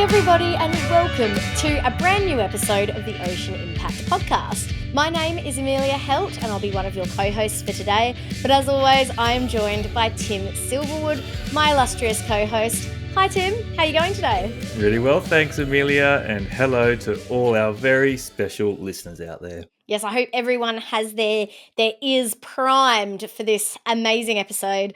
everybody, and welcome to a brand new episode of the Ocean Impact Podcast. My name is Amelia Helt, and I'll be one of your co-hosts for today. But as always, I am joined by Tim Silverwood, my illustrious co-host. Hi, Tim. How are you going today? Really well, thanks, Amelia, and hello to all our very special listeners out there. Yes, I hope everyone has their ears primed for this amazing episode.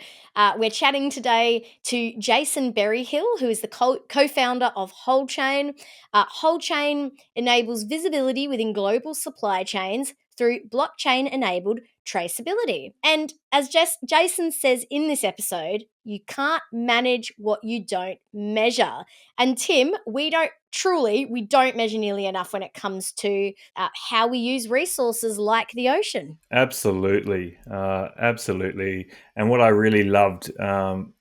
We're chatting today to Jayson Berryhill, who is the co-founder of Wholechain. Wholechain enables visibility within global supply chains through blockchain-enabled traceability. And as Jayson says in this episode, you can't manage what you don't measure. And Tim, we don't measure nearly enough when it comes to how we use resources like the ocean. Absolutely. And what I really loved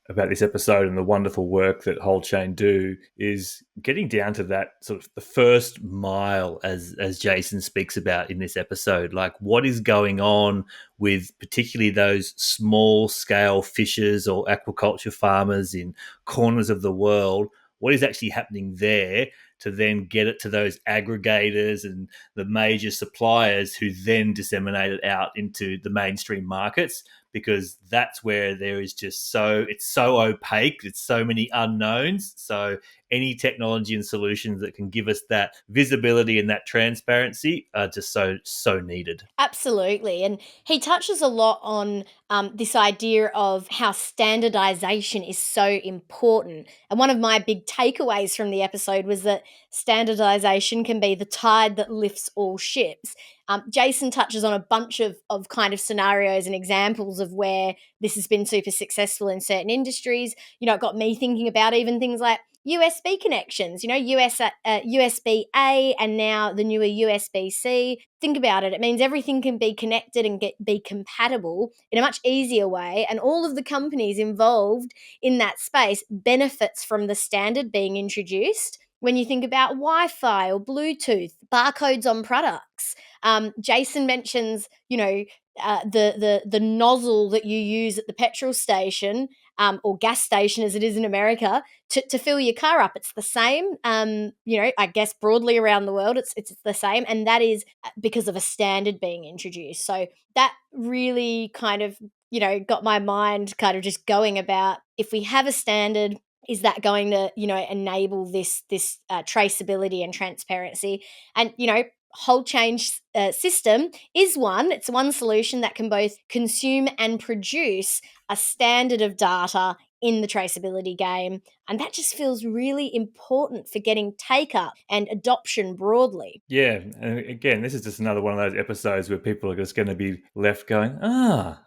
about this episode and the wonderful work that Wholechain do is getting down to that sort of the first mile, as Jayson speaks about in this episode. Like, what is going on with particularly those small scale fishers or aquaculture farmers in corners of the world? What is actually happening there to then get it to those aggregators and the major suppliers who then disseminate it out into the mainstream markets? Because that's where there is just it's so opaque, it's so many unknowns. So any technology and solutions that can give us that visibility and that transparency are just so needed. Absolutely. And he touches a lot on this idea of how standardization is so important. And one of my big takeaways from the episode was that standardization can be the tide that lifts all ships. Jayson touches on a bunch of kind of scenarios and examples of where this has been super successful in certain industries. You know, it got me thinking about even things like USB connections, USB-A and now the newer USB-C. Think about it. It means everything can be connected and be compatible in a much easier way. And all of the companies involved in that space benefits from the standard being introduced. When you think about Wi-Fi or Bluetooth, barcodes on products, Jayson mentions, the nozzle that you use at the petrol station or gas station, as it is in America, to fill your car up. It's the same, I guess broadly around the world, it's the same. And that is because of a standard being introduced. So that really kind of, got my mind kind of just going about, if we have a standard, is that going to, enable this traceability and transparency? And, Wholechain system is one. It's one solution that can both consume and produce a standard of data in the traceability game. And that just feels really important for getting take-up and adoption broadly. Yeah, and again, this is just another one of those episodes where people are just going to be left going,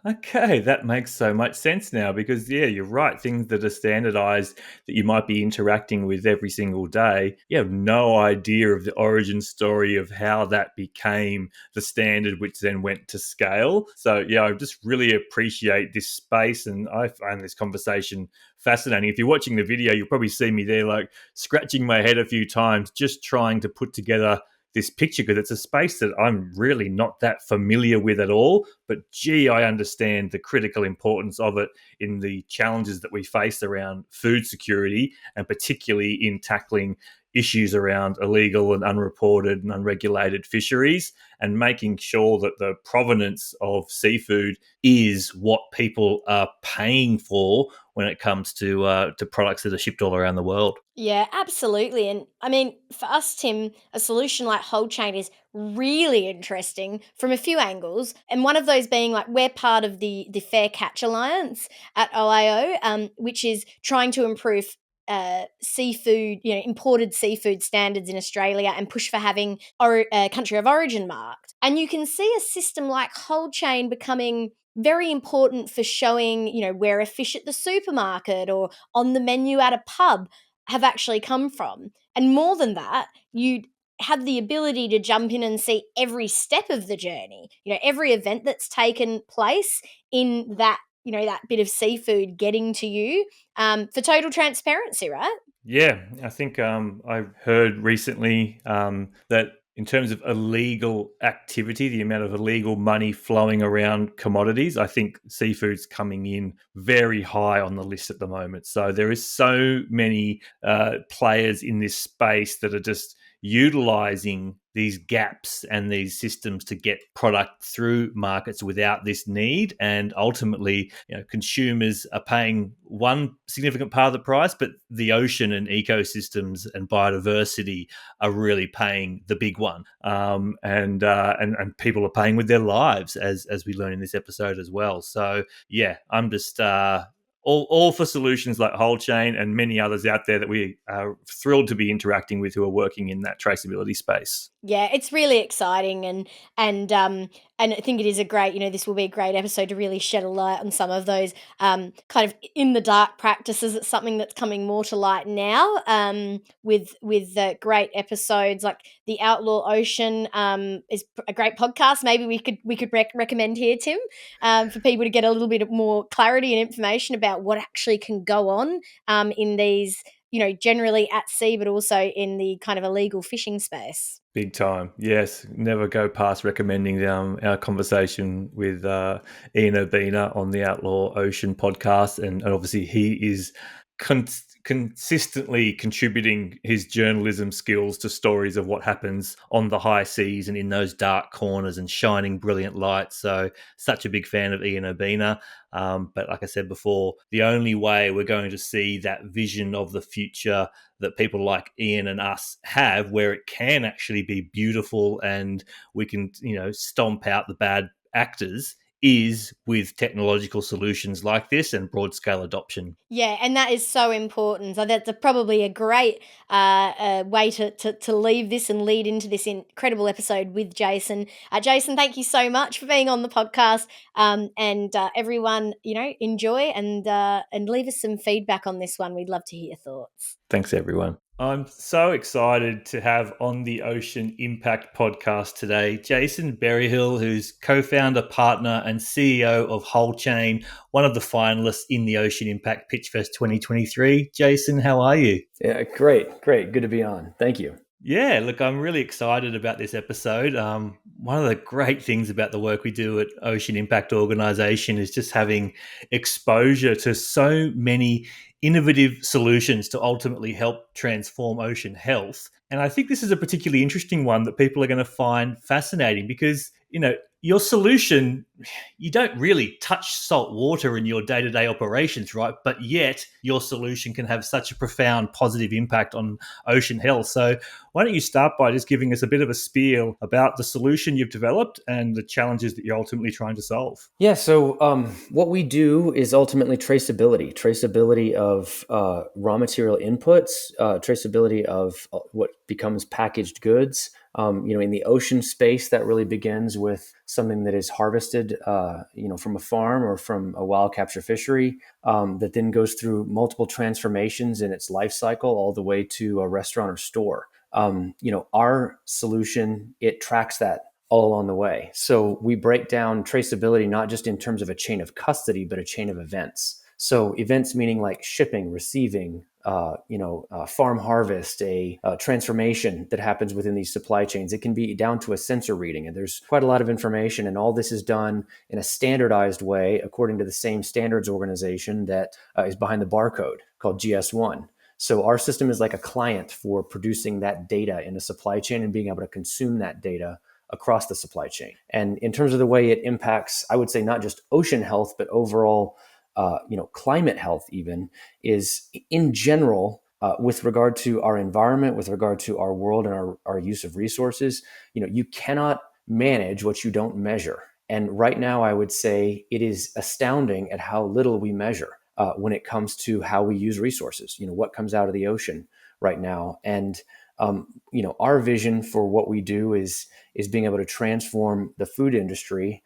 okay, that makes so much sense now. Because, yeah, you're right, things that are standardized that you might be interacting with every single day, you have no idea of the origin story of how that became the standard, which then went to scale. So, yeah, I just really appreciate this space, and I find this conversation fascinating. If you're watching the video, you'll probably see me there like scratching my head a few times, just trying to put together this picture, because it's a space that I'm really not that familiar with at all. But gee, I understand the critical importance of it in the challenges that we face around food security, and particularly in tackling issues around illegal and unreported and unregulated fisheries, and making sure that the provenance of seafood is what people are paying for when it comes to products that are shipped all around the world. Yeah, absolutely. And I mean, for us, Tim, a solution like Wholechain is really interesting from a few angles. And one of those being, like, we're part of the Fair Catch Alliance at OIO, which is trying to improve seafood, imported seafood standards in Australia, and push for having country of origin marked. And you can see a system like Wholechain becoming very important for showing, where a fish at the supermarket or on the menu at a pub have actually come from. And more than that, you have the ability to jump in and see every step of the journey, every event that's taken place in that, that bit of seafood getting to you, for total transparency, right? Yeah, I think I heard recently that In terms of illegal activity, the amount of illegal money flowing around commodities, I think seafood's coming in very high on the list at the moment. So there is so many players in this space that are just utilizing these gaps and these systems to get product through markets without this need. And ultimately, consumers are paying one significant part of the price, but the ocean and ecosystems and biodiversity are really paying the big one, and people are paying with their lives, as we learn in this episode as well. So yeah, I'm just all for solutions like Wholechain and many others out there that we are thrilled to be interacting with who are working in that traceability space. Yeah, it's really exciting, and I think it is a great, this will be a great episode to really shed a light on some of those kind of in the dark practices. It's something that's coming more to light now, with great episodes like the Outlaw Ocean is a great podcast. Maybe we could recommend here, Tim, for people to get a little bit more clarity and information about what actually can go on in these, generally at sea, but also in the kind of illegal fishing space. Big time. Yes. Never go past recommending our conversation with Ian Urbina on the Outlaw Ocean podcast. And obviously, he is consistently contributing his journalism skills to stories of what happens on the high seas and in those dark corners and shining brilliant lights. So, such a big fan of Ian Urbina. But like I said before, the only way we're going to see that vision of the future that people like Ian and us have, where it can actually be beautiful and we can, stomp out the bad actors, is with technological solutions like this and broad scale adoption. Yeah, and that is so important. So that's probably a great way to leave this and lead into this incredible episode with Jayson. Jayson, thank you so much for being on the podcast. And everyone, enjoy and leave us some feedback on this one. We'd love to hear your thoughts. Thanks, everyone. I'm so excited to have on the Ocean Impact podcast today Jayson Berryhill, who's co founder, partner, and CEO of Wholechain, one of the finalists in the Ocean Impact Pitchfest 2023. Jayson, how are you? Yeah, great. Good to be on. Thank you. Yeah, look, I'm really excited about this episode. One of the great things about the work we do at Ocean Impact Organisation is just having exposure to so many innovative solutions to ultimately help transform ocean health. And I think this is a particularly interesting one that people are going to find fascinating because, your solution, you don't really touch salt water in your day-to-day operations, right? But yet your solution can have such a profound positive impact on ocean health. So why don't you start by just giving us a bit of a spiel about the solution you've developed and the challenges that you're ultimately trying to solve? Yeah, so what we do is ultimately traceability of raw material inputs, traceability of what becomes packaged goods. In the ocean space, that really begins with something that is harvested, from a farm or from a wild capture fishery, that then goes through multiple transformations in its life cycle all the way to a restaurant or store. Our solution, it tracks that all along the way. So we break down traceability not just in terms of a chain of custody, but a chain of events. So events meaning like shipping, receiving, farm harvest, a transformation that happens within these supply chains. It can be down to a sensor reading, and there's quite a lot of information. And all this is done in a standardized way according to the same standards organization that is behind the barcode called GS1. So our system is like a client for producing that data in a supply chain and being able to consume that data across the supply chain. And in terms of the way it impacts, I would say not just ocean health, but overall, climate health even, is in general, with regard to our environment, with regard to our world and our use of resources, you cannot manage what you don't measure. And right now, I would say it is astounding at how little we measure when it comes to how we use resources, what comes out of the ocean right now. And our vision for what we do is being able to transform the food industry,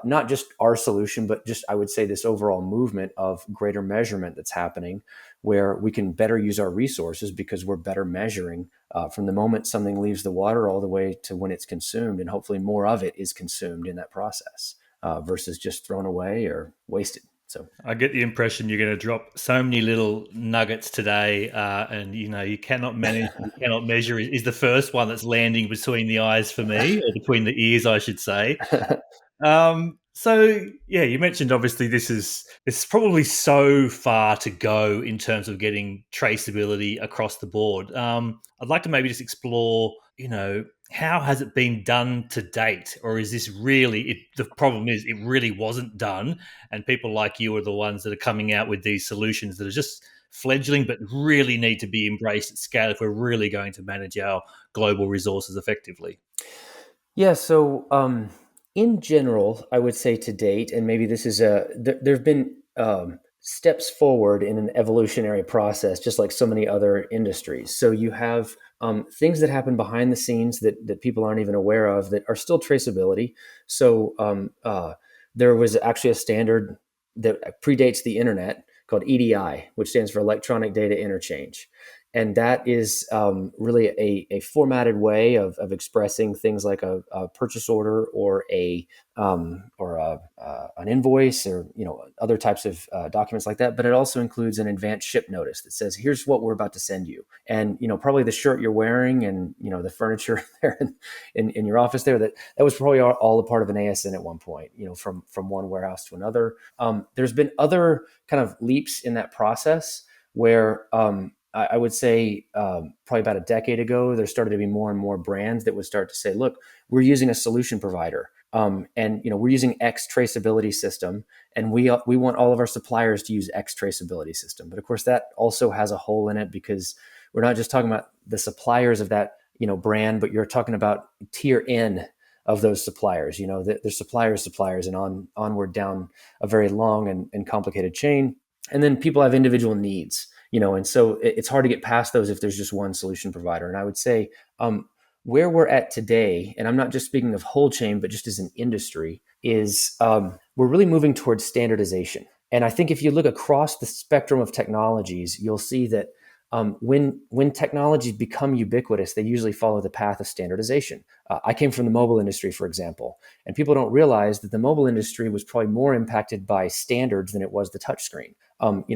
not just our solution, but just, I would say, this overall movement of greater measurement that's happening, where we can better use our resources because we're better measuring from the moment something leaves the water all the way to when it's consumed, and hopefully more of it is consumed in that process versus just thrown away or wasted. So I get the impression you're going to drop so many little nuggets today, and you cannot manage, you cannot measure. Is the first one that's landing between the eyes for me, or between the ears, I should say. So yeah, you mentioned obviously this is probably so far to go in terms of getting traceability across the board. I'd like to maybe just explore, how has it been done to date, or is this really it? The problem is it really wasn't done, and people like you are the ones that are coming out with these solutions that are just fledgling, but really need to be embraced at scale if we're really going to manage our global resources effectively. yeah, so in general, I would say to date, and maybe this is there have been steps forward in an evolutionary process, just like so many other industries. So you have things that happen behind the scenes that people aren't even aware of that are still traceability. So there was actually a standard that predates the internet called EDI, which stands for Electronic Data Interchange. And that is really a formatted way of expressing things like a purchase order or an invoice, or other types of documents like that. But it also includes an advanced ship notice that says, here's what we're about to send you. And probably the shirt you're wearing, and the furniture there in your office there, that was probably all a part of an ASN at one point, from one warehouse to another. There's been other kind of leaps in that process where I would say probably about a decade ago, there started to be more and more brands that would start to say, look, we're using a solution provider. And we're using X traceability system, and we want all of our suppliers to use X traceability system. But of course, that also has a hole in it, because we're not just talking about the suppliers of that brand, but you're talking about tier N of those suppliers. There's suppliers, and onward down a very long and complicated chain. And then people have individual needs, and so it's hard to get past those if there's just one solution provider. And I would say where we're at today, and I'm not just speaking of Wholechain, but just as an industry, is we're really moving towards standardization. And I think if you look across the spectrum of technologies, you'll see that when technologies become ubiquitous, they usually follow the path of standardization. I came from the mobile industry, for example, and people don't realize that the mobile industry was probably more impacted by standards than it was the touchscreen.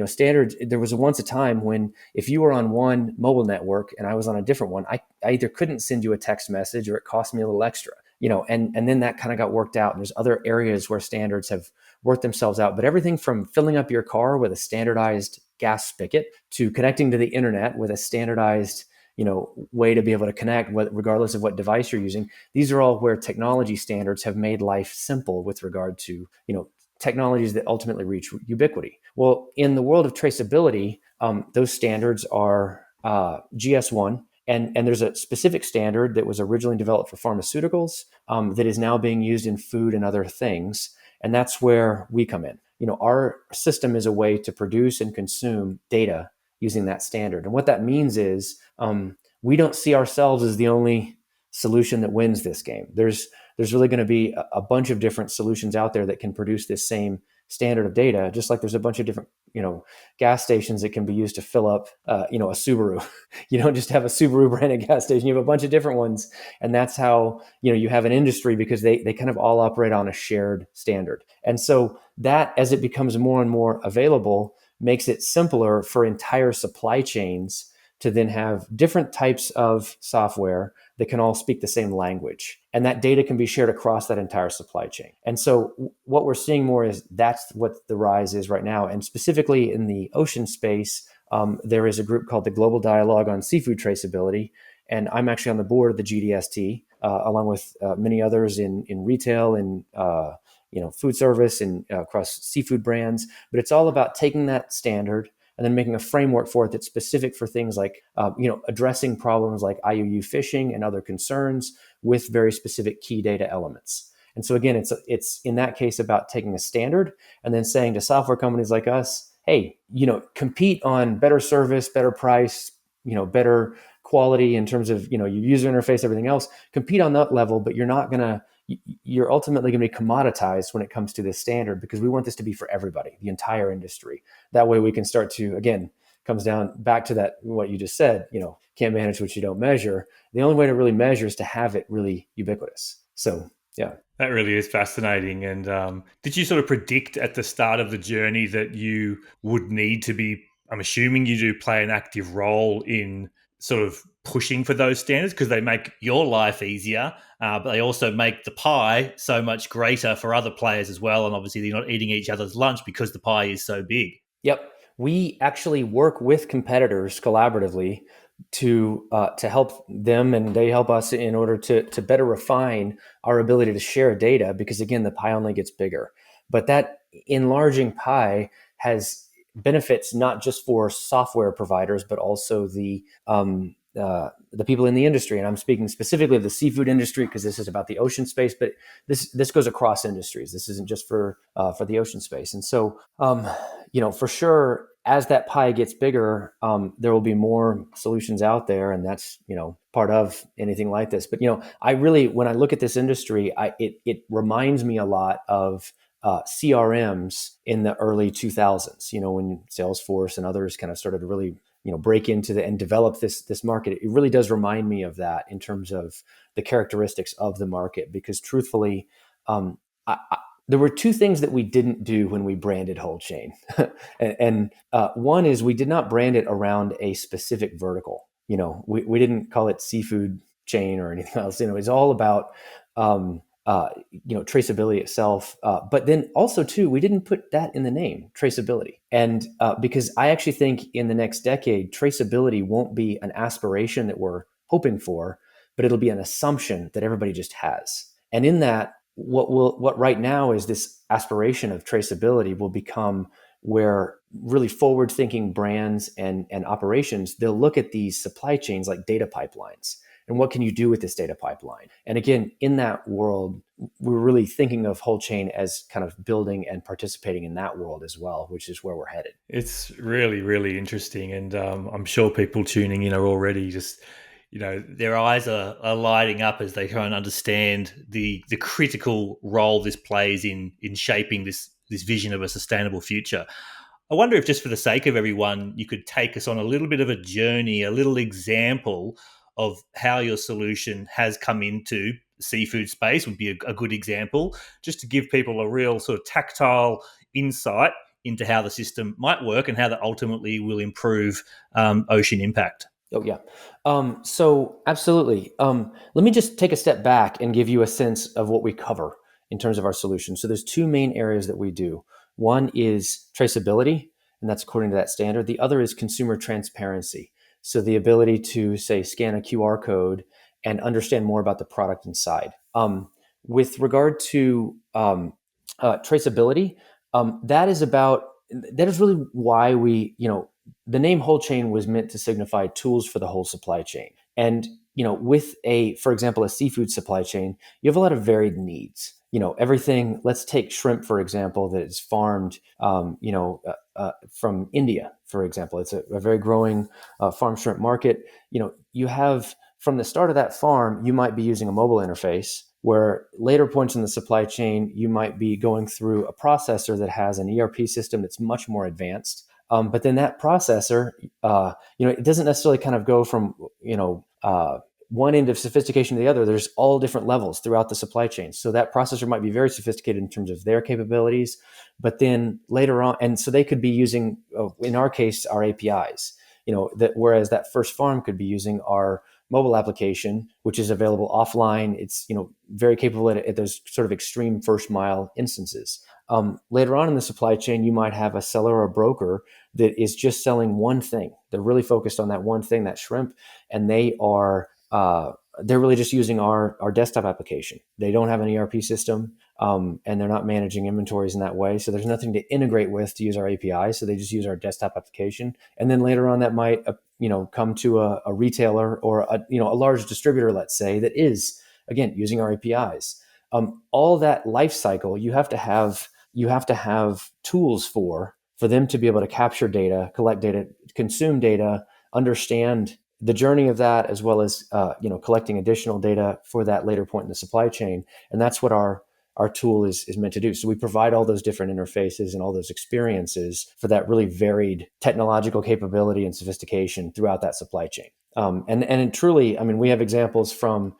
Standards. There was once a time when if you were on one mobile network and I was on a different one, I either couldn't send you a text message, or it cost me a little extra. And then that kind of got worked out. And there's other areas where standards have worked themselves out. But everything from filling up your car with a standardized gas spigot to connecting to the internet with a standardized way to be able to connect, regardless of what device you're using. These are all where technology standards have made life simple with regard to technologies that ultimately reach ubiquity. Well, in the world of traceability, those standards are GS1. And there's a specific standard that was originally developed for pharmaceuticals that is now being used in food and other things. And that's where we come in. Our system is a way to produce and consume data using that standard. And what that means is we don't see ourselves as the only solution that wins this game. There's really going to be a bunch of different solutions out there that can produce this same standard of data, just like there's a bunch of different gas stations that can be used to fill up a Subaru. You don't just have a Subaru branded gas station, you have a bunch of different ones. And that's how you have an industry, because they kind of all operate on a shared standard. And so that, as it becomes more and more available, makes it simpler for entire supply chains to then have different types of software that can all speak the same language. And that data can be shared across that entire supply chain. And so what we're seeing more is that's what the rise is right now. And specifically in the ocean space, there is a group called the Global Dialogue on Seafood Traceability. And I'm actually on the board of the GDST, along with many others in retail and food service and across seafood brands. But it's all about taking that standard and then making a framework for it that's specific for things like, addressing problems like IUU fishing and other concerns with very specific key data elements. And so again, it's in that case about taking a standard and then saying to software companies like us, hey, compete on better service, better price, better quality in terms of, your user interface, everything else. Compete on that level, but you're ultimately going to be commoditized when it comes to this standard, because we want this to be for everybody, the entire industry. That way we can start to, again, comes down back to that, what you just said, can't manage what you don't measure. The only way to really measure is to have it really ubiquitous. So, yeah. That really is fascinating. And did you sort of predict at the start of the journey that you would need to be, I'm assuming you do play an active role in sort of pushing for those standards because they make your life easier, but they also make the pie so much greater for other players as well. And obviously, they're not eating each other's lunch because the pie is so big. Yep. We actually work with competitors collaboratively to help them, and they help us in order to better refine our ability to share data. Because again, the pie only gets bigger. But that enlarging pie has benefits not just for software providers, but also the people in the industry. And I'm speaking specifically of the seafood industry because this is about the ocean space. But this goes across industries. This isn't just for the ocean space. And so for sure, as that pie gets bigger, there will be more solutions out there, and that's part of anything like this. But I really, when I look at this industry, it reminds me a lot of CRMs in the early 2000s. When Salesforce and others kind of started to really break into and develop this market. It really does remind me of that in terms of the characteristics of the market. Because truthfully, there were two things that we didn't do when we branded Wholechain. and one is we did not brand it around a specific vertical. We didn't call it seafood chain or anything else. It's all about traceability itself. But then also too, we didn't put that in the name, traceability. And because I actually think in the next decade, traceability won't be an aspiration that we're hoping for, but it'll be an assumption that everybody just has. And in that, what right now is this aspiration of traceability will become where really forward-thinking brands and operations, they'll look at these supply chains like data pipelines. And what can you do with this data pipeline? And again, in that world, we're really thinking of Wholechain as kind of building and participating in that world as well, which is where we're headed. It's really, really interesting. And I'm sure people tuning in are already just their eyes are lighting up as they try and understand the critical role this plays in shaping this vision of a sustainable future. I wonder if, just for the sake of everyone, you could take us on a little bit of a journey, a little example of how your solution has come into the seafood space would be a good example, just to give people a real sort of tactile insight into how the system might work and how that ultimately will improve ocean impact. Oh, yeah. So absolutely. Let me just take a step back and give you a sense of what we cover in terms of our solution. So there's two main areas that we do. One is traceability, and that's according to that standard. The other is consumer transparency. So the ability to, say, scan a QR code and understand more about the product inside. With regard to traceability, that is really why the name Wholechain was meant to signify tools for the whole supply chain. And, with for example, a seafood supply chain, you have a lot of varied needs. Everything, let's take shrimp, for example, that is farmed, from India, for example. It's a very growing farm shrimp market. You have, from the start of that farm, you might be using a mobile interface, where later points in the supply chain, you might be going through a processor that has an ERP system that's much more advanced. But then that processor, it doesn't necessarily kind of go from, one end of sophistication to the other. There's all different levels throughout the supply chain. So that processor might be very sophisticated in terms of their capabilities, but then later on, and so they could be using, in our case, our APIs, whereas that first farm could be using our mobile application, which is available offline. It's very capable at those sort of extreme first mile instances. Later on in the supply chain, you might have a seller or a broker that is just selling one thing. They're really focused on that one thing, that shrimp, and they're really just using our desktop application. They don't have an ERP system, and they're not managing inventories in that way. So there's nothing to integrate with to use our API. So they just use our desktop application. And then later on, that might come to a retailer or a large distributor, let's say, that is, again, using our APIs. All that life cycle, you have to have tools for them to be able to capture data, collect data, consume data, understand the journey of that, as well as collecting additional data for that later point in the supply chain. And that's what our tool is meant to do. So we provide all those different interfaces and all those experiences for that really varied technological capability and sophistication throughout that supply chain. And truly, I mean, we have examples from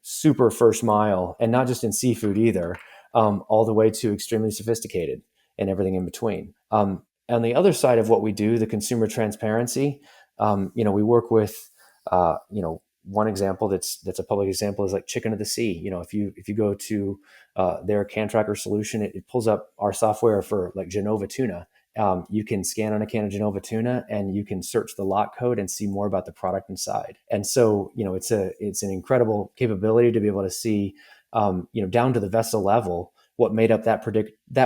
super first mile, and not just in seafood either, all the way to extremely sophisticated and everything in between. On the other side of what we do, the consumer transparency, we work with, one example that's a public example is like Chicken of the Sea. If you go to their can tracker solution, it pulls up our software for like Genova tuna. You can scan on a can of Genova tuna and you can search the lot code and see more about the product inside. And so, it's an incredible capability to be able to see, down to the vessel level, what made up that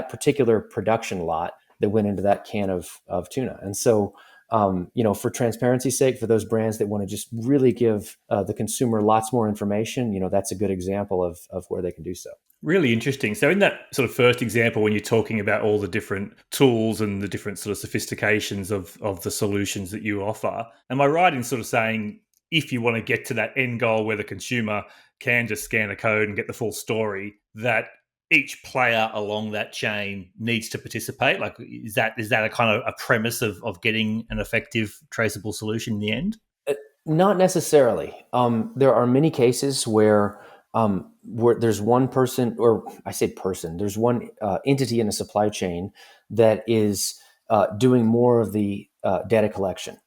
particular production lot that went into that can of tuna. And so, for transparency's sake, for those brands that want to just really give the consumer lots more information, that's a good example of where they can do so. Really interesting. So in that sort of first example, when you're talking about all the different tools and the different sort of sophistications of the solutions that you offer, am I right in sort of saying if you want to get to that end goal where the consumer can just scan a code and get the full story, that each player along that chain needs to participate? Like, is that a kind of a premise of getting an effective traceable solution in the end? Not necessarily. There are many cases where there's one person, or I say person, there's one entity in a supply chain that is doing more of the data collection.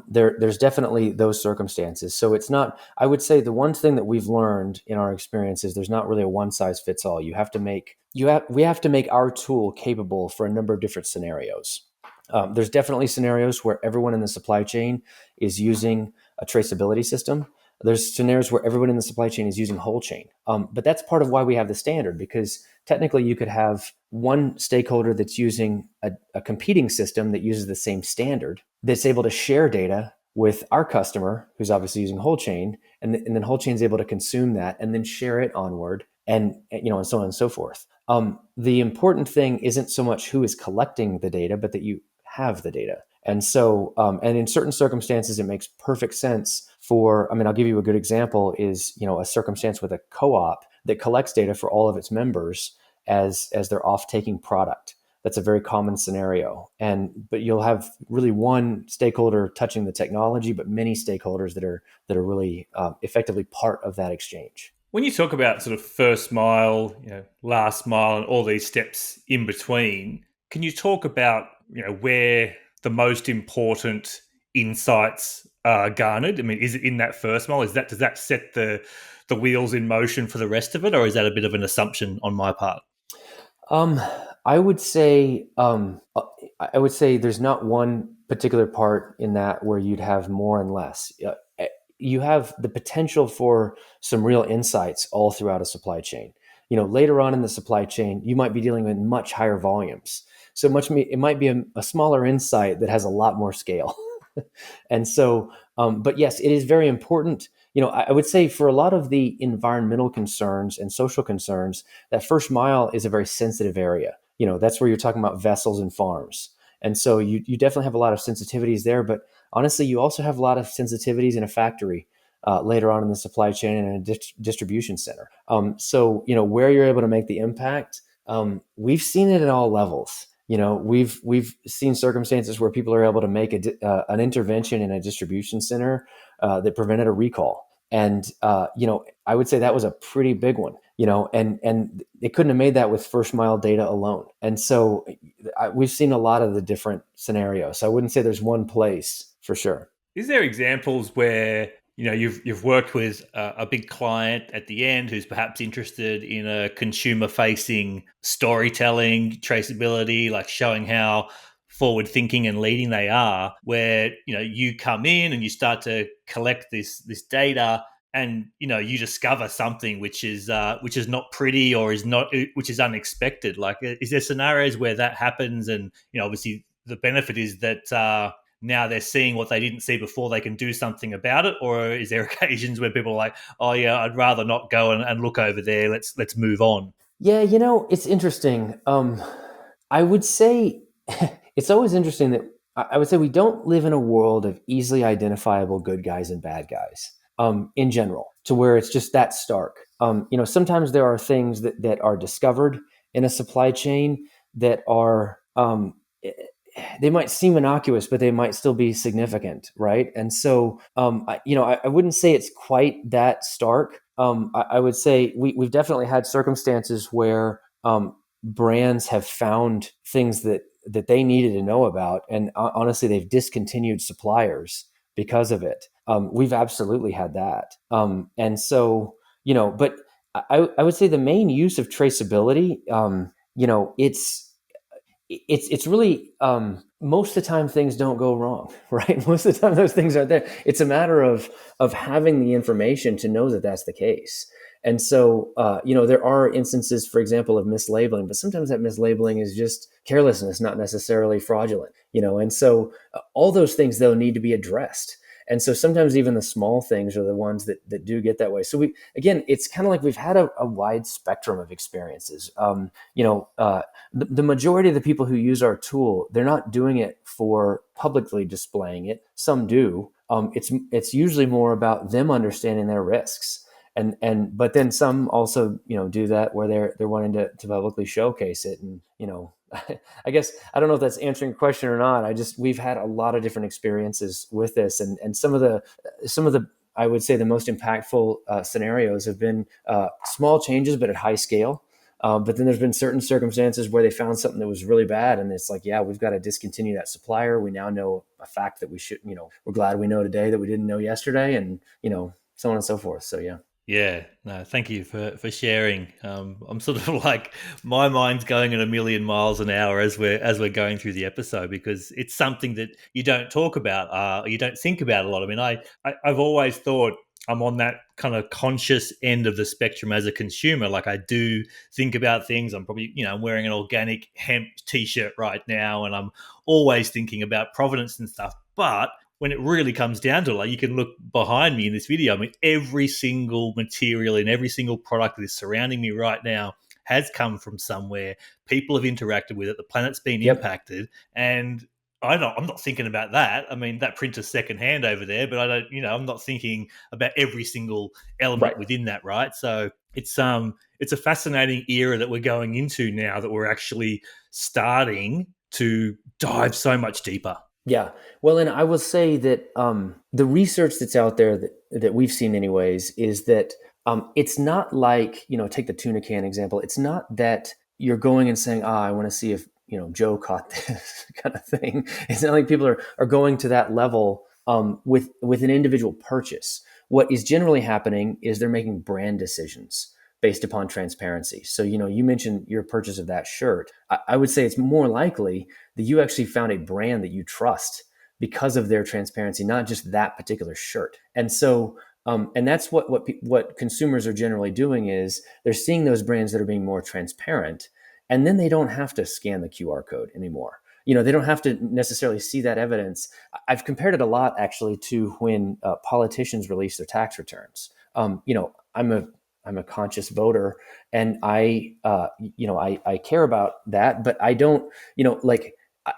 There's definitely those circumstances. So it's not, I would say the one thing that we've learned in our experience is there's not really a one size fits all. We have to make our tool capable for a number of different scenarios. There's definitely scenarios where everyone in the supply chain is using a traceability system. There's scenarios where everyone in the supply chain is using Wholechain. But that's part of why we have the standard, because technically you could have one stakeholder that's using a competing system that uses the same standard, that's able to share data with our customer, who's obviously using Wholechain, and then Wholechain is able to consume that and then share it onward, and so on and so forth. The important thing isn't so much who is collecting the data, but that you have the data. And so, and in certain circumstances, it makes perfect sense I'll give you a good example is, a circumstance with a co-op that collects data for all of its members as they're off-taking product. That's a very common scenario. But you'll have really one stakeholder touching the technology, but many stakeholders that are really effectively part of that exchange. When you talk about sort of first mile, last mile, and all these steps in between, can you talk about where the most important insights are garnered? I mean, is it in that first mile? Does that set the wheels in motion for the rest of it, or is that a bit of an assumption on my part? I would say there's not one particular part in that where you'd have more and less. You have the potential for some real insights all throughout a supply chain. Later on in the supply chain, you might be dealing with much higher volumes. It might be a smaller insight that has a lot more scale. And so, but yes, it is very important. I would say for a lot of the environmental concerns and social concerns, that first mile is a very sensitive area. That's where you're talking about vessels and farms. And so you definitely have a lot of sensitivities there, but honestly, you also have a lot of sensitivities in a factory later on in the supply chain and a distribution center. So, where you're able to make the impact, we've seen it at all levels. We've seen circumstances where people are able to make an intervention in a distribution center that prevented a recall. And, I would say that was a pretty big one, and it couldn't have made that with first mile data alone. And so we've seen a lot of the different scenarios. So I wouldn't say there's one place for sure. Is there examples where you've worked with a big client at the end who's perhaps interested in a consumer-facing storytelling, traceability, like showing how forward-thinking and leading they are, where you come in and you start to collect this data, and you discover something which is not pretty or which is unexpected? Like, is there scenarios where that happens? And obviously the benefit is that now they're seeing what they didn't see before, they can do something about it? Or is there occasions where people are like, oh yeah, I'd rather not go and look over there, let's move on? Yeah, it's interesting. I would say it's always interesting that I would say we don't live in a world of easily identifiable good guys and bad guys in general, to where it's just that stark. Sometimes there are things that are discovered in a supply chain that are they might seem innocuous, but they might still be significant, right? And so, I wouldn't say it's quite that stark. I would say we've definitely had circumstances where brands have found things that they needed to know about, and honestly, they've discontinued suppliers because of it. We've absolutely had that, and so but I would say the main use of traceability, it's really most of the time things don't go wrong, right? Most of the time those things are there. It's a matter of having the information to know that that's the case. And so there are instances, for example, of mislabeling, but sometimes that mislabeling is just carelessness, not necessarily fraudulent. And so all those things though need to be addressed. And so sometimes even the small things are the ones that do get that way. So it's kind of like we've had a wide spectrum of experiences. The majority of the people who use our tool, they're not doing it for publicly displaying it. Some do. It's usually more about them understanding their risks. But then some also do that where they're wanting to publicly showcase it. And I guess I don't know if that's answering your question or not. We've had a lot of different experiences with this, and some of the I would say the most impactful scenarios have been small changes but at high scale. But then there's been certain circumstances where they found something that was really bad, and it's like, yeah, we've got to discontinue that supplier. We now know a fact that we should, we're glad we know today that we didn't know yesterday, and so on and so forth. So yeah. Yeah, no, thank you for sharing. I'm sort of like my mind's going at a million miles an hour as we're going through the episode, because it's something that you don't talk about, you don't think about a lot. I mean, I've always thought I'm on that kind of conscious end of the spectrum as a consumer. Like, I do think about things. I'm probably, I'm wearing an organic hemp t-shirt right now, and I'm always thinking about provenance and stuff. But when it really comes down to it, like, you can look behind me in this video. I mean, every single material in every single product that is surrounding me right now has come from somewhere. People have interacted with it. The planet's been impacted, and I'm not thinking about that. I mean, that printer's secondhand over there, but I don't, I'm not thinking about every single element within that, right? So it's a fascinating era that we're going into now, that we're actually starting to dive so much deeper. Yeah. Well, and I will say that the research that's out there that we've seen anyways is that it's not like, take the tuna can example. It's not that you're going and saying, I want to see if, Joe caught this kind of thing. It's not like people are going to that level with an individual purchase. What is generally happening is they're making brand decisions based upon transparency. So, you mentioned your purchase of that shirt. I would say it's more likely that you actually found a brand that you trust because of their transparency, not just that particular shirt. And so, and that's what consumers are generally doing is they're seeing those brands that are being more transparent, and then they don't have to scan the QR code anymore. They don't have to necessarily see that evidence. I've compared it a lot actually to when politicians release their tax returns. I'm a conscious voter, and I care about that, but I don't,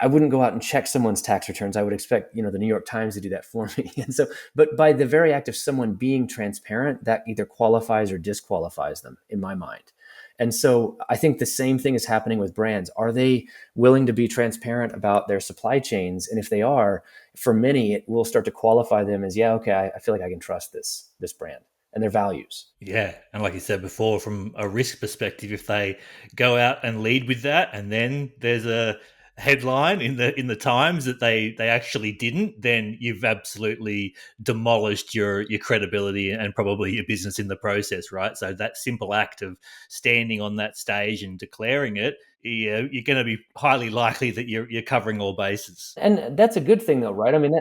I wouldn't go out and check someone's tax returns. I would expect, the New York Times to do that for me. And so, but by the very act of someone being transparent, that either qualifies or disqualifies them in my mind. And so I think the same thing is happening with brands. Are they willing to be transparent about their supply chains? And if they are, for many, it will start to qualify them as, yeah, okay, I feel like I can trust this brand and their values. Yeah. And like you said before, from a risk perspective, if they go out and lead with that, and then there's a headline in the Times that they actually didn't, then you've absolutely demolished your credibility and probably your business in the process, right? So that simple act of standing on that stage and declaring it, you're going to be highly likely that you're covering all bases. And that's a good thing though, right? I mean,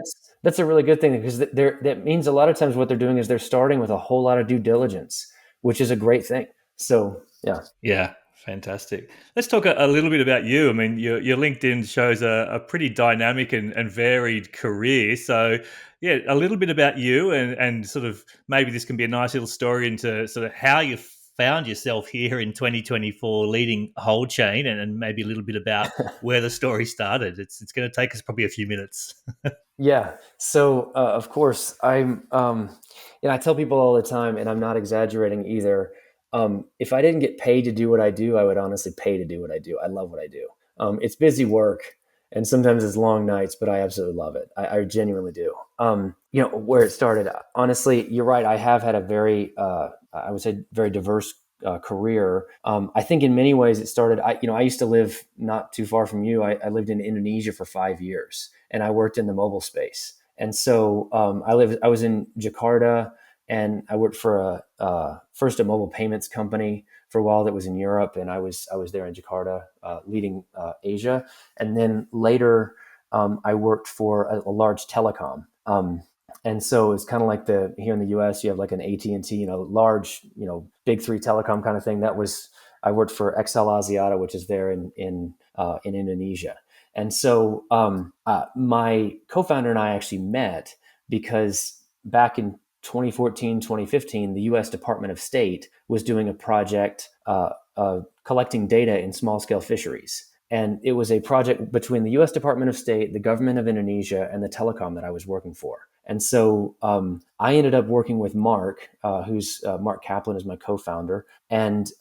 that's a really good thing, because that means a lot of times what they're doing is they're starting with a whole lot of due diligence, which is a great thing. So, yeah. Yeah. Fantastic. Let's talk a little bit about you. I mean, your LinkedIn shows a pretty dynamic and varied career. So, yeah, a little bit about you, and sort of maybe this can be a nice little story into sort of how you found yourself here in 2024 leading Wholechain, and maybe a little bit about where the story started. It's going to take us probably a few minutes. Yeah. So, of course, I tell people all the time, and I'm not exaggerating either. If I didn't get paid to do what I do, I would honestly pay to do what I do. I love what I do. It's busy work, and sometimes it's long nights, but I absolutely love it. I genuinely do. Where it started, honestly, you're right. I have had a very, I would say, very diverse career. I think in many ways it started. I used to live not too far from you. I lived in Indonesia for 5 years, and I worked in the mobile space. And so I was in Jakarta, and I worked for first a mobile payments company for a while that was in Europe, and I was there in Jakarta leading Asia, and then later I worked for a large telecom. And so it's kind of like here in the U.S. you have like an AT&T, large, big three telecom kind of thing. I worked for XL Asiata, which is there in Indonesia. And so my co-founder and I actually met because back in 2014, 2015, the U.S. Department of State was doing a project collecting data in small scale fisheries. And it was a project between the U.S. Department of State, the government of Indonesia, and the telecom that I was working for. And so I ended up working with Mark, who's Mark Kaplan is my co-founder, and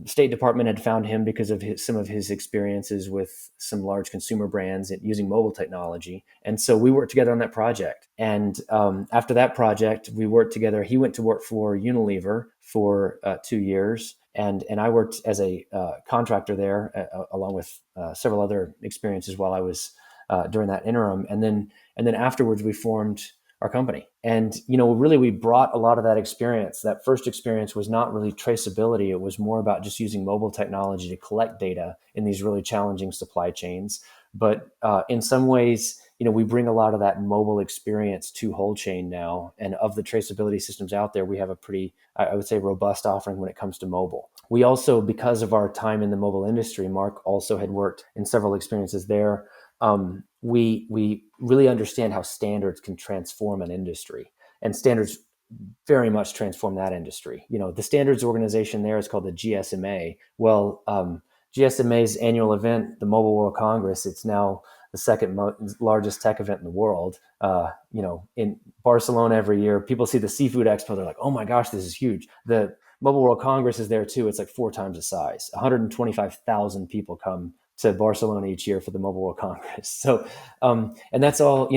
State Department had found him because of some of his experiences with some large consumer brands and using mobile technology. And so we worked together on that project. And after that project, we worked together. He went to work for Unilever for 2 years. And I worked as a contractor there, along with several other experiences while I was during that interim. And then afterwards, we formed our company. And, really we brought a lot of that experience. That first experience was not really traceability. It was more about just using mobile technology to collect data in these really challenging supply chains. But in some ways, we bring a lot of that mobile experience to Wholechain now. And of the traceability systems out there, we have a pretty, I would say, robust offering when it comes to mobile. We also, because of our time in the mobile industry, Mark also had worked in several experiences there. We really understand how standards can transform an industry, and standards very much transform that industry. The standards organization there is called the GSMA. Well, GSMA's annual event, the Mobile World Congress, it's now the second largest tech event in the world. In Barcelona every year, people see the Seafood Expo. They're like, oh my gosh, this is huge. The Mobile World Congress is there too. It's like 4 times the size. 125,000 people come to Barcelona each year for the Mobile World Congress. So, and that's all,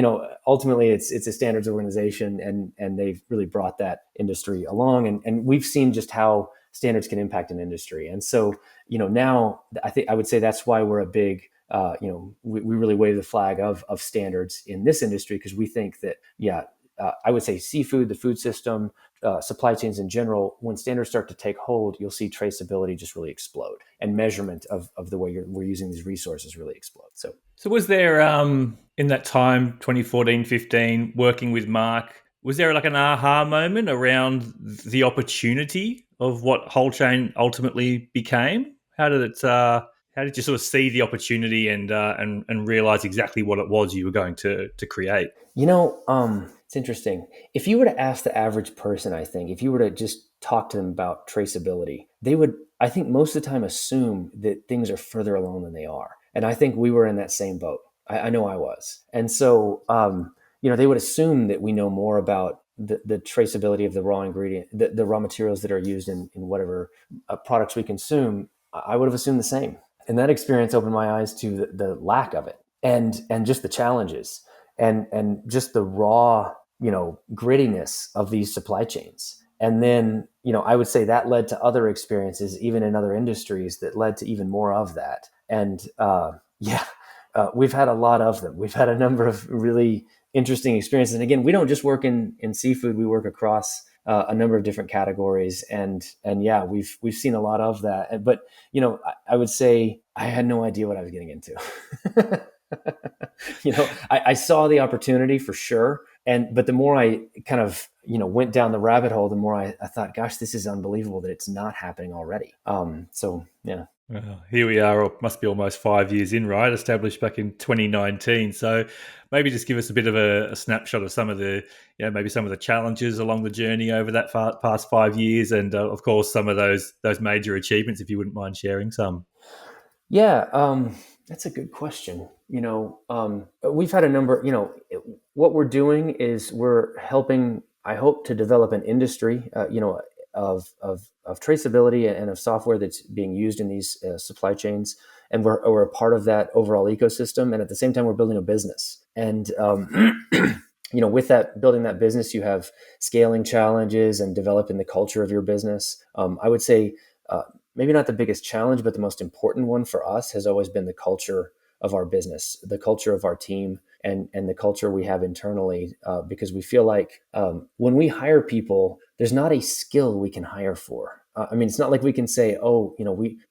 ultimately it's a standards organization, and they've really brought that industry along. And we've seen just how standards can impact an industry. And so, now I would say that's why we're a big, we really wave the flag of standards in this industry, because we think that, I would say seafood, the food system, supply chains in general, when standards start to take hold, you'll see traceability just really explode, and measurement of the way we're using these resources really explode. So was there, in that time, 2014, 15, working with Mark, was there like an aha moment around the opportunity of what Wholechain ultimately became? How did you sort of see the opportunity and realize exactly what it was you were going to create? It's interesting. If you were to ask the average person, I think, if you were to just talk to them about traceability, they would, I think, most of the time assume that things are further along than they are. And I think we were in that same boat. I know I was. And so, they would assume that we know more about the traceability of the raw ingredient, the raw materials that are used in whatever products we consume. I would have assumed the same. And that experience opened my eyes to the lack of it, and just the challenges, and just the raw, grittiness of these supply chains. And then, I would say that led to other experiences, even in other industries, that led to even more of that. And we've had a lot of them. We've had a number of really interesting experiences. And again, we don't just work in seafood; we work across a number of different categories. And yeah, we've seen a lot of that. But I would say I had no idea what I was getting into. I saw the opportunity for sure. But the more I kind of, went down the rabbit hole, the more I thought, gosh, this is unbelievable that it's not happening already. So yeah. Well, here we are, or must be almost 5 years in, right? Established back in 2019. So maybe just give us a bit of a snapshot of some of the, maybe some of the challenges along the journey over that past 5 years, and of course some of those major achievements, if you wouldn't mind sharing some. Yeah, that's a good question. We've had a number. What we're doing is we're helping, I hope, to develop an industry. of traceability and of software that's being used in these supply chains, and we're a part of that overall ecosystem. And at the same time, we're building a business. And with that, building that business, you have scaling challenges and developing the culture of your business. I would say maybe not the biggest challenge, but the most important one for us has always been the culture of our business, the culture of our team, and the culture we have internally, because we feel like when we hire people, there's not a skill we can hire for. I mean, it's not like we can say, oh,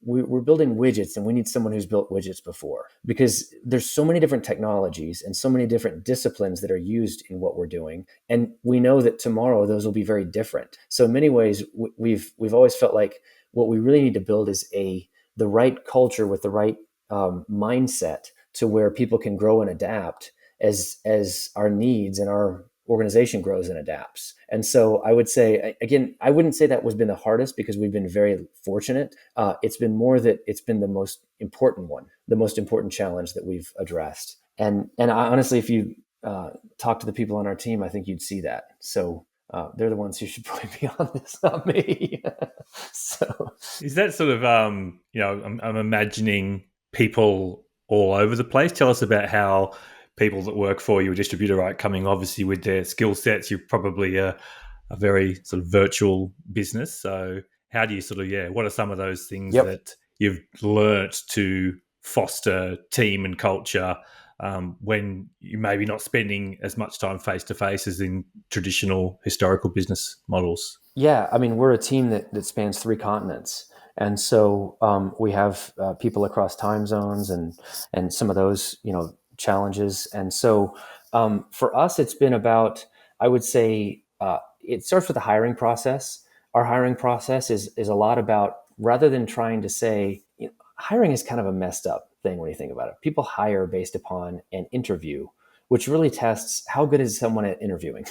we're building widgets and we need someone who's built widgets before, because there's so many different technologies and so many different disciplines that are used in what we're doing. And we know that tomorrow those will be very different. So in many ways, we've always felt like what we really need to build is the right culture with the right mindset to where people can grow and adapt as our needs and our organization grows and adapts. And so I would say, again, I wouldn't say that was been the hardest, because we've been very fortunate. It's been more that it's been the most important one, the most important challenge that we've addressed. And I, honestly, if you talk to the people on our team, I think you'd see that. So they're the ones who should probably be on this, not me. So is that sort of, I'm imagining people all over the place. Tell us about how people that work for you, a distributor, right, coming obviously with their skill sets. You're probably a very sort of virtual business. So how do you sort of, what are some of those things that you've learnt to foster team and culture when you're maybe not spending as much time face-to-face as in traditional historical business models? Yeah, I mean, we're a team that spans 3 continents. And so we have people across time zones and some of those, challenges. And so for us, it's been about, I would say, it starts with the hiring process. Our hiring process is a lot about, rather than trying to say, hiring is kind of a messed up thing when you think about it. People hire based upon an interview, which really tests how good is someone at interviewing.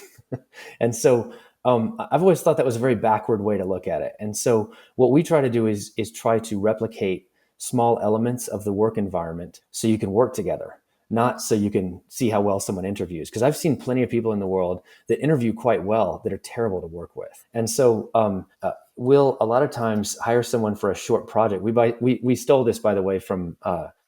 And so I've always thought that was a very backward way to look at it. And so what we try to do is try to replicate small elements of the work environment so you can work together, not so you can see how well someone interviews. Because I've seen plenty of people in the world that interview quite well that are terrible to work with. And so we'll a lot of times hire someone for a short project. We stole this, by the way, from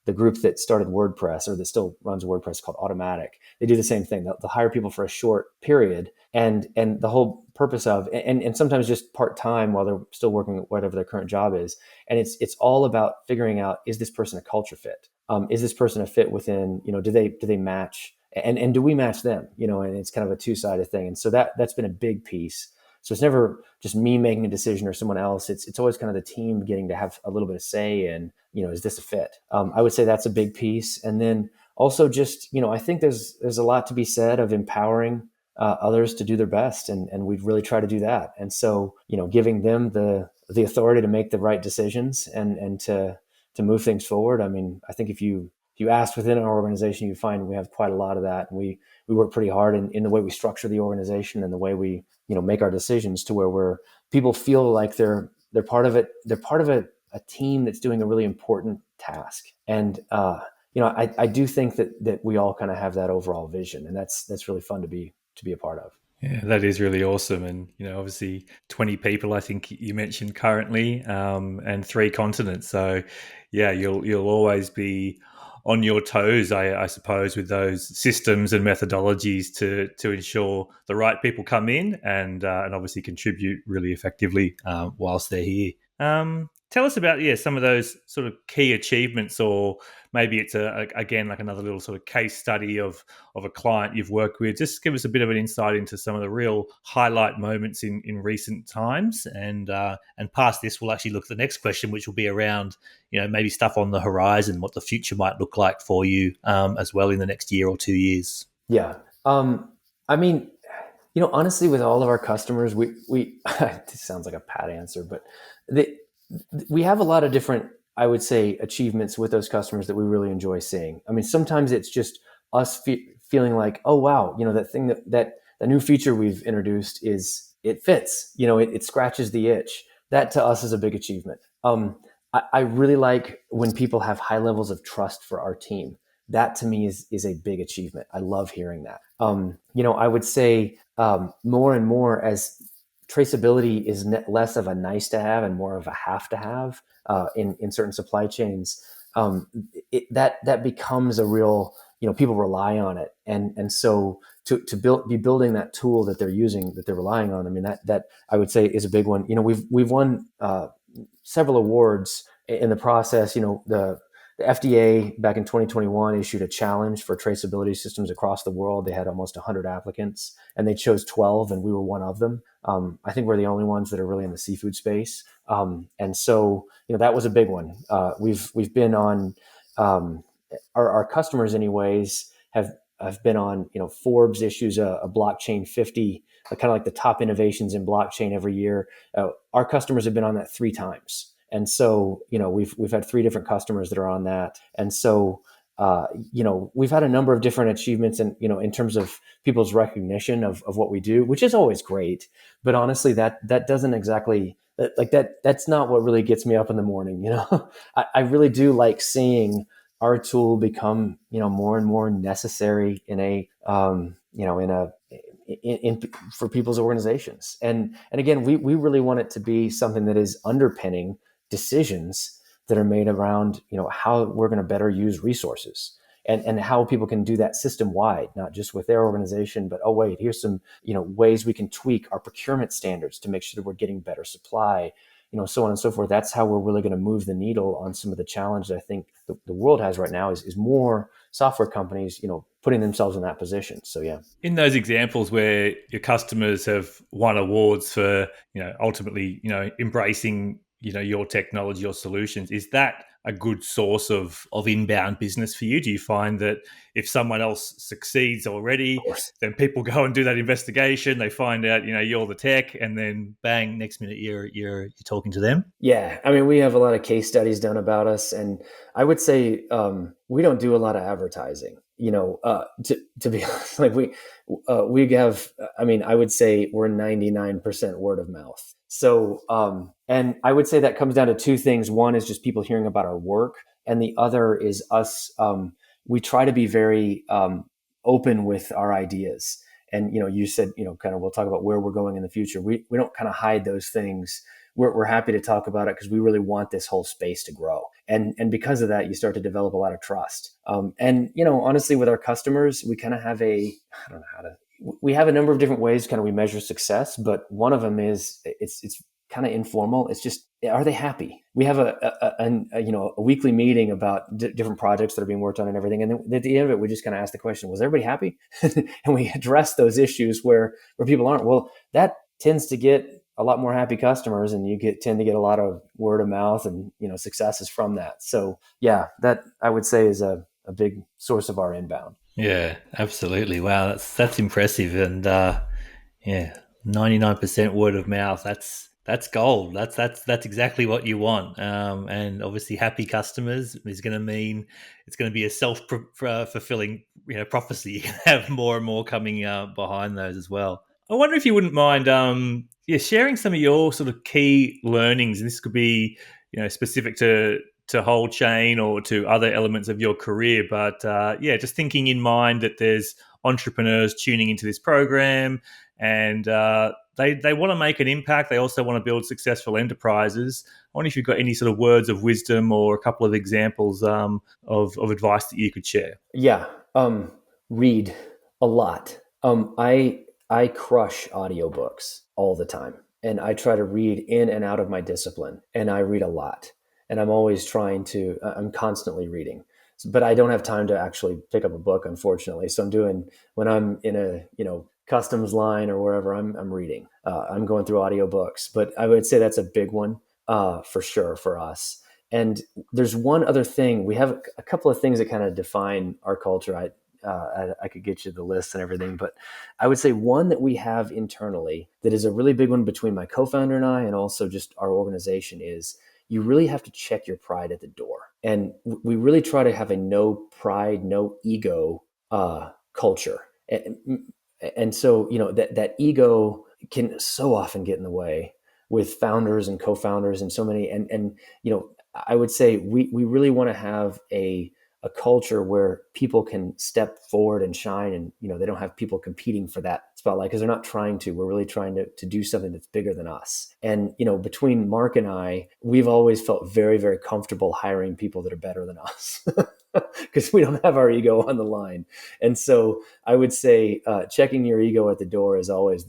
the group that started WordPress, or that still runs WordPress, called Automatic. They do the same thing. They'll hire people for a short period, and the whole purpose of, and sometimes just part-time while they're still working whatever their current job is. And it's all about figuring out, is this person a culture fit? Is this person a fit within, do they match? And do we match them? And it's kind of a two-sided thing. And so that's been a big piece. So it's never just me making a decision or someone else. It's always kind of the team getting to have a little bit of say in, is this a fit? I would say that's a big piece. And then also just, I think there's a lot to be said of empowering others to do their best. And we really try to do that. And so, giving them the authority to make the right decisions and to move things forward. I mean, I think if you asked within our organization, you find we have quite a lot of that. And we work pretty hard in the way we structure the organization and the way we, make our decisions, to where people feel like they're part of it. They're part of a team that's doing a really important task. And, I do think that we all kind of have that overall vision, and that's really fun to be a part of. Yeah, that is really awesome. And, obviously 20 people, I think you mentioned currently, and 3 continents. So yeah, you'll always be on your toes, I suppose, with those systems and methodologies to ensure the right people come in and obviously contribute really effectively whilst they're here. Tell us about some of those sort of key achievements, or maybe it's again like another little sort of case study of a client you've worked with. Just give us a bit of an insight into some of the real highlight moments in recent times, and past this, we'll actually look at the next question, which will be around maybe stuff on the horizon, what the future might look like for you as well in the next year or 2 years. Yeah, I mean, honestly, with all of our customers, we this sounds like a pat answer, but we have a lot of different, I would say, achievements with those customers that we really enjoy seeing. I mean, sometimes it's just us feeling like, oh wow, that thing that new feature we've introduced it fits, it scratches the itch. That to us is a big achievement. I really like when people have high levels of trust for our team. That to me is a big achievement. I love hearing that. I would say more and more as traceability is less of a nice to have and more of a have to have in certain supply chains. That becomes a real, people rely on it, and so to be building that tool that they're using, that they're relying on. I mean, that I would say is a big one. We've won several awards in the process. The FDA back in 2021 issued a challenge for traceability systems across the world. They had almost 100 applicants, and they chose 12, and we were one of them. I think we're the only ones that are really in the seafood space, and so that was a big one. We've been on our customers, anyways, have been on Forbes issues a blockchain 50, kind of like the top innovations in blockchain every year. Our customers have been on that 3 times. And so, we've had 3 different customers that are on that. And so, we've had a number of different achievements in terms of people's recognition of what we do, which is always great. But honestly, that doesn't exactly that's not what really gets me up in the morning. I really do like seeing our tool become, more and more necessary for people's organizations. And again, we really want it to be something that is underpinning decisions that are made around, how we're going to better use resources, and how people can do that system wide, not just with their organization, but, oh, wait, here's some, ways we can tweak our procurement standards to make sure that we're getting better supply, so on and so forth. That's how we're really going to move the needle on some of the challenges I think the world has right now is more software companies, putting themselves in that position. So, yeah. In those examples where your customers have won awards for, ultimately, embracing, your technology or solutions, is that a good source of inbound business for you? Do you find that if someone else succeeds already, then people go and do that investigation, they find out, you're the tech, and then bang, next minute you're talking to them? Yeah, I mean, we have a lot of case studies done about us, and I would say we don't do a lot of advertising. To be honest, like we have. I mean, I would say we're 99% word of mouth. So, and I would say that comes down to 2 things. One is just people hearing about our work, and the other is us. We try to be very open with our ideas. And you said kind of we'll talk about where we're going in the future. We don't kind of hide those things. We're happy to talk about it because we really want this whole space to grow. And because of that, you start to develop a lot of trust. And honestly, with our customers, we kind of have we have a number of different ways kind of we measure success, but one of them is it's kind of informal. It's just, are they happy? We have a weekly meeting about different projects that are being worked on and everything. And then at the end of it, we just kind of ask the question, was everybody happy? And we address those issues where people aren't. Well, that tends to get a lot more happy customers, and you tend to get a lot of word of mouth and successes from that. So yeah, that I would say is a big source of our inbound. Yeah, absolutely. Wow, that's impressive. And 99% word of mouth. That's gold. That's exactly what you want. And obviously, happy customers is going to mean it's going to be a self-fulfilling prophecy. You can have more and more coming behind those as well. I wonder if you wouldn't mind sharing some of your sort of key learnings. And this could be specific to Wholechain or to other elements of your career. But just thinking in mind that there's entrepreneurs tuning into this program, and they want to make an impact. They also want to build successful enterprises. I wonder if you've got any sort of words of wisdom or a couple of examples of advice that you could share. Yeah, read a lot. I crush audiobooks all the time, and I try to read in and out of my discipline, and I read a lot. And I'm always I'm constantly reading, but I don't have time to actually pick up a book, unfortunately. So when I'm in a, customs line or wherever, I'm reading, I'm going through audiobooks, but I would say that's a big one, for sure for us. And there's one other thing. We have a couple of things that kind of define our culture. I could get you the list and everything, but I would say one that we have internally that is a really big one between my co-founder and I, and also just our organization, is you really have to check your pride at the door. And we really try to have a no pride, no ego culture. And so, that ego can so often get in the way with founders and co-founders and so many. And I would say we really want to have a a culture where people can step forward and shine, and they don't have people competing for that spotlight because they're not trying to. We're really trying to do something that's bigger than us. And between Mark and I, we've always felt very, very comfortable hiring people that are better than us because we don't have our ego on the line. And so I would say checking your ego at the door is always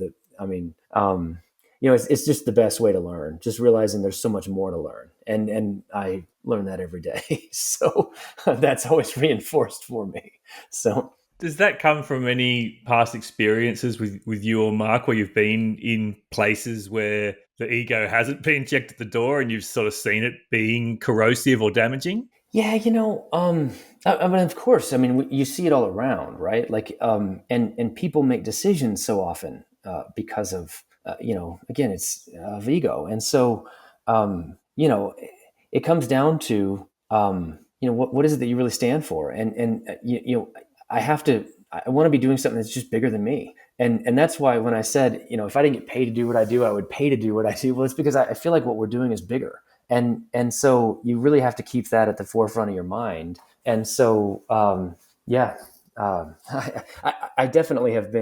it's just the best way to learn, just realizing there's so much more to learn. And I learn that every day. So that's always reinforced for me. So does that come from any past experiences with you or Mark, where you've been in places where the ego hasn't been checked at the door and you've sort of seen it being corrosive or damaging? yeah, I mean, of course, I mean, you see it all around, right? Like, and people make decisions so often because of, again, it's of ego. And so, it comes down to, what is it that you really stand for? And I want to be doing something that's just bigger than me. And that's why when I said, if I didn't get paid to do what I do, I would pay to do what I do. Well, it's because I feel like what we're doing is bigger. And so you really have to keep that at the forefront of your mind. And so, I definitely have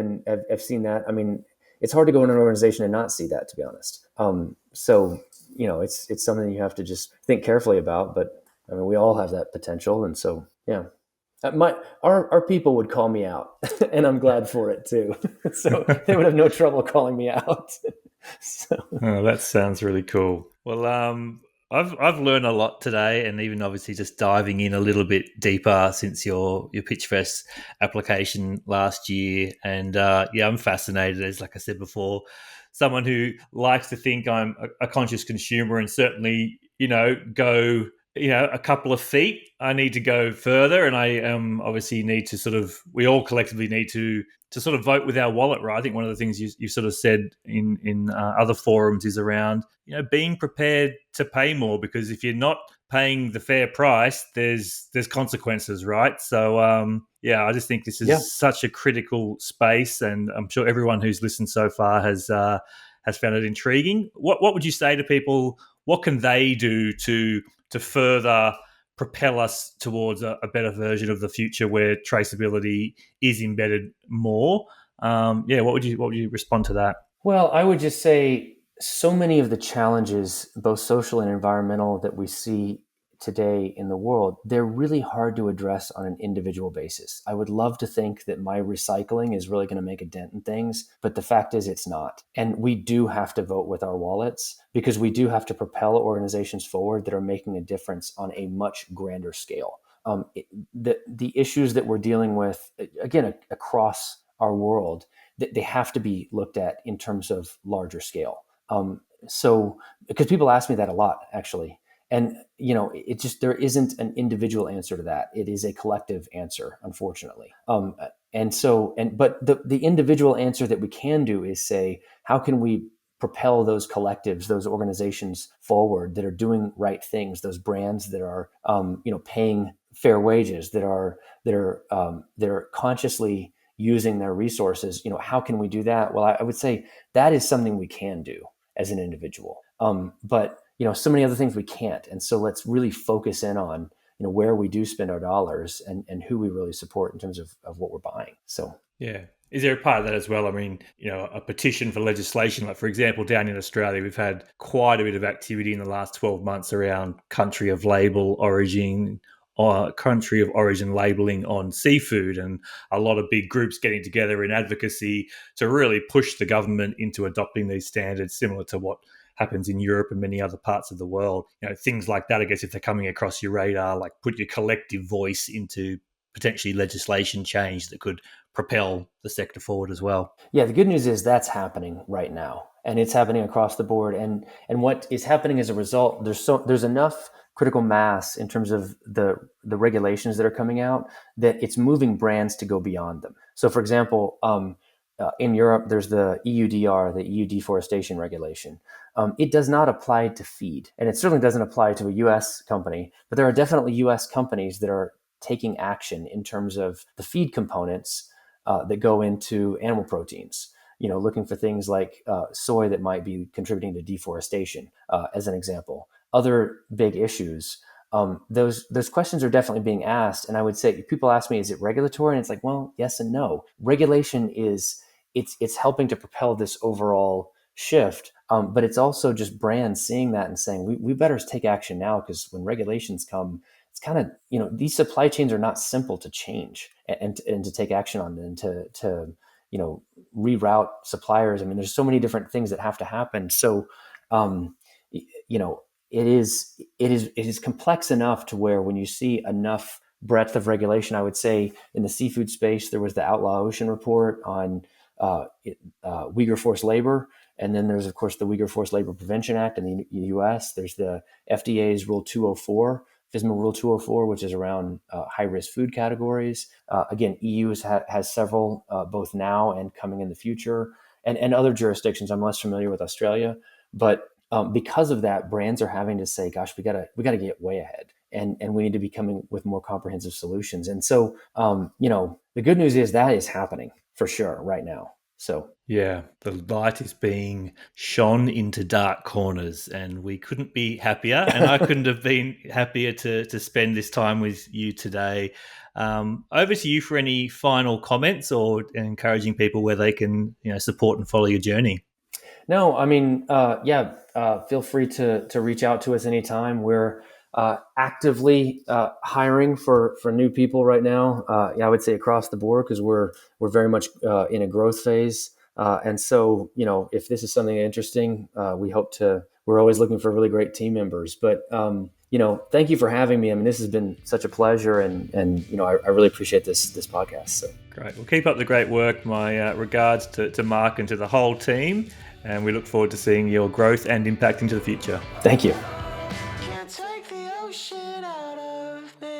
seen that. I mean, it's hard to go in an organization and not see that, to be honest. So, it's something you have to just think carefully about, but I mean, we all have that potential. And so, yeah. Our people would call me out, and I'm glad for it too. So they would have no trouble calling me out. So. Oh, that sounds really cool. Well, I've learned a lot today, and even obviously just diving in a little bit deeper since your PitchFest application last year. And I'm fascinated, as like I said before, someone who likes to think I'm a conscious consumer, and certainly go a couple of feet. I need to go further, and I obviously need to we all collectively need to sort of vote with our wallet, right? I think one of the things you sort of said in other forums is around being prepared to pay more, because if you're not paying the fair price, there's consequences, right? So I just think this is such a critical space, and I'm sure everyone who's listened so far has found it intriguing. What would you say to people? What can they do to further propel us towards a better version of the future where traceability is embedded more? What would you respond to that? Well, I would just say so many of the challenges, both social and environmental, that we see today in the world, they're really hard to address on an individual basis. I would love to think that my recycling is really going to make a dent in things, but the fact is it's not. And we do have to vote with our wallets, because we do have to propel organizations forward that are making a difference on a much grander scale. The issues that we're dealing with, again, across our world, they have to be looked at in terms of larger scale. So, because people ask me that a lot, actually. And, it just, there isn't an individual answer to that. It is a collective answer, unfortunately. But the individual answer that we can do is say, how can we propel those collectives, those organizations forward that are doing right things, those brands that are, paying fair wages, that are consciously using their resources. How can we do that? Well, I would say that is something we can do as an individual. But so many other things we can't. And so let's really focus in on, where we do spend our dollars and who we really support in terms of what we're buying. So, yeah. Is there a part of that as well? I mean, a petition for legislation, like for example, down in Australia, we've had quite a bit of activity in the last 12 months around country of origin labeling on seafood, and a lot of big groups getting together in advocacy to really push the government into adopting these standards, similar to what happens in Europe and many other parts of the world. Things like that, I guess, if they're coming across your radar, like put your collective voice into potentially legislation change that could propel the sector forward as well. Yeah, the good news is that's happening right now, and it's happening across the board. And what is happening as a result, there's enough critical mass in terms of the regulations that are coming out that it's moving brands to go beyond them. So, for example, in Europe, there's the EUDR, the EU deforestation regulation. It does not apply to feed, and it certainly doesn't apply to a U.S. company. But there are definitely U.S. companies that are taking action in terms of the feed components that go into animal proteins. Looking for things like soy that might be contributing to deforestation, as an example. Other big issues those questions are definitely being asked. And I would say, people ask me, is it regulatory? And it's like, well, yes and no. Regulation is, it's helping to propel this overall shift. But it's also just brands seeing that and saying, we better take action now, because when regulations come, it's kind of, these supply chains are not simple to change and to take action on, and to reroute suppliers. I mean, there's so many different things that have to happen. So, you know, it is complex enough to where, when you see enough breadth of regulation, I would say in the seafood space, there was the Outlaw Ocean report on Uyghur forced labor. And then there's, of course, the Uyghur Forced Labor Prevention Act in the U.S. There's the FDA's Rule 204, FSMA Rule 204, which is around high-risk food categories. Again, EU has several, both now and coming in the future, and other jurisdictions. I'm less familiar with Australia, but because of that, brands are having to say, "Gosh, we gotta get way ahead, and we need to be coming with more comprehensive solutions." And so, the good news is that is happening for sure right now. So yeah, the light is being shone into dark corners, and we couldn't be happier. And I couldn't have been happier to spend this time with you today. Over to you for any final comments, or encouraging people where they can support and follow your journey. No, I mean, feel free to reach out to us anytime. We're actively hiring for new people right now. I would say across the board, because we're very much in a growth phase. And so, if this is something interesting, we're always looking for really great team members. But, thank you for having me. I mean, this has been such a pleasure, and I really appreciate this podcast. So great. Well, keep up the great work. My regards to Mark and to the whole team. And we look forward to seeing your growth and impact into the future. Thank you. Can't take the ocean out of me.